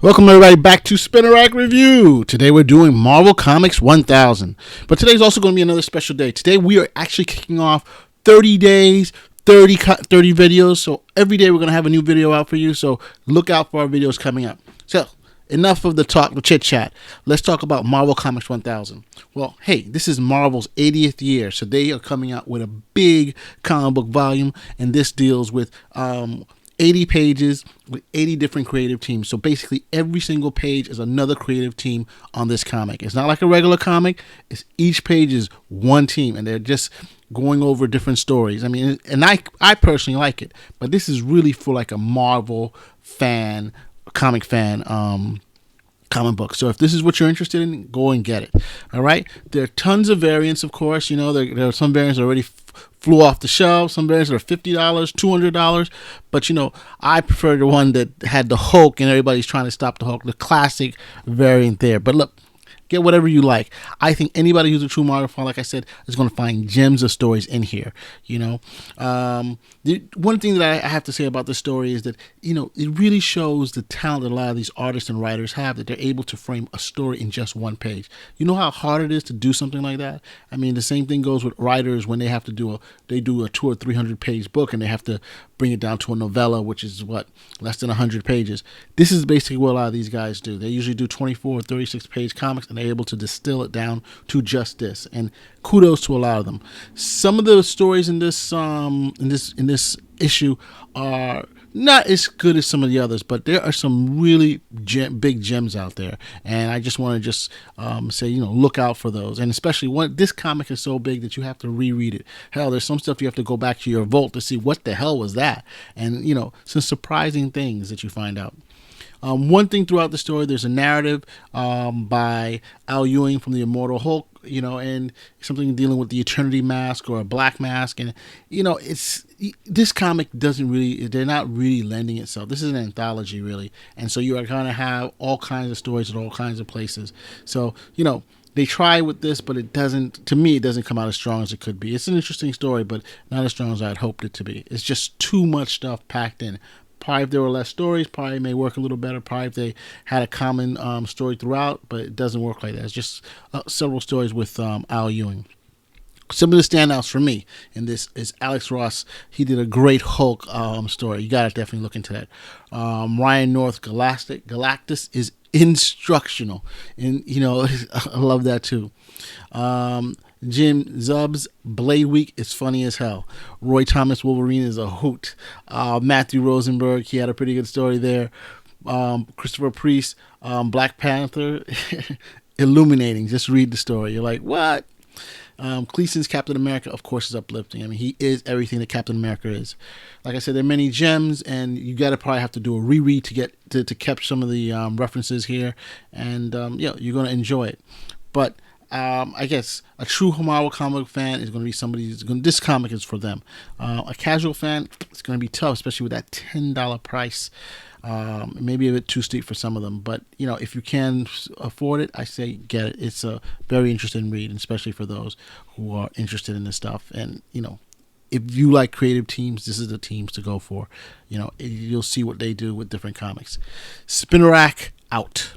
Welcome everybody back to Spinner Rack Review. Today we're doing Marvel Comics 1000. But today's also going to be another special day. Today we are actually kicking off 30 days, 30 videos. So every day we're going to have a new video out for you. So look out for our videos coming up. So enough of the talk, the chit chat. Let's talk about Marvel Comics 1000. Well, hey, this is Marvel's 80th year. So they are coming out with a big comic book volume. And this deals with 80 pages with 80 different creative teams. So basically every single page is another creative team on this comic. It's not like a regular comic. It's each page is one team and they're just going over different stories. I mean, and I personally like it, but this is really for like a Marvel fan, comic fan, comic book. So if this is what you're interested in, go and get it. All right. There are tons of variants, of course. You know, there are some variants that already flew off the shelf. Some variants are $50, $200. But, you know, I prefer the one that had the Hulk and everybody's trying to stop the Hulk, the classic variant there. But look, get whatever you like. I think anybody who's a true Marvel fan, like I said, is going to find gems of stories in here. You know, the one thing that I have to say about this story is that, you know, it really shows the talent that a lot of these artists and writers have, that they're able to frame a story in just one page. You know how hard it is to do something like that? I mean, the same thing goes with writers when they have to do a 200 or 300 page book and they have to bring it down to a novella, which is what, less than 100 pages. This is basically what a lot of these guys do. They usually do 24 or 36 page comics and they're able to distill it down to just this. And kudos to a lot of them. Some of the stories in this issue are not as good as some of the others, but there are some really big gems out there, and I just want to say, you know, look out for those. And especially when this comic is so big that you have to reread it. Hell, there's some stuff you have to go back to your vault to see what the hell was that, and you know, some surprising things that you find out. One thing throughout the story, there's a narrative by Al Ewing from the Immortal Hulk, you know, and something dealing with the Eternity Mask or a Black Mask. And, you know, this comic they're not really lending itself. This is an anthology, really. And so you are going to have all kinds of stories at all kinds of places. So, you know, they try with this, but it doesn't come out as strong as it could be. It's an interesting story, but not as strong as I'd hoped it to be. It's just too much stuff packed in. Probably if there were less stories, probably may work a little better. Probably if they had a common story throughout, but it doesn't work like that. It's just several stories with Al Ewing. Some of the standouts for me in this is Alex Ross. He did a great Hulk story. You got to definitely look into that. Ryan North Galactus is instructional, and you know, I love that too. Jim Zub's Blade Week is funny as hell. Roy Thomas Wolverine is a hoot. Matthew Rosenberg, he had a pretty good story there. Christopher Priest, Black Panther, illuminating. Just read the story. You're like, what? Cleason's Captain America, of course, is uplifting. I mean, he is everything that Captain America is. Like I said, there are many gems, and you got to probably have to do a reread to get to catch some of the references here, and yeah, you're going to enjoy it. But I guess a true Marvel comic fan is going to be somebody this comic is for them. A casual fan, it's going to be tough, especially with that $10 price. It may be a bit too steep for some of them, but you know, if you can afford it, I say get it. It's a very interesting read, especially for those who are interested in this stuff. And you know, if you like creative teams, this is the teams to go for. You know, you'll see what they do with different comics. Spinner Rack out.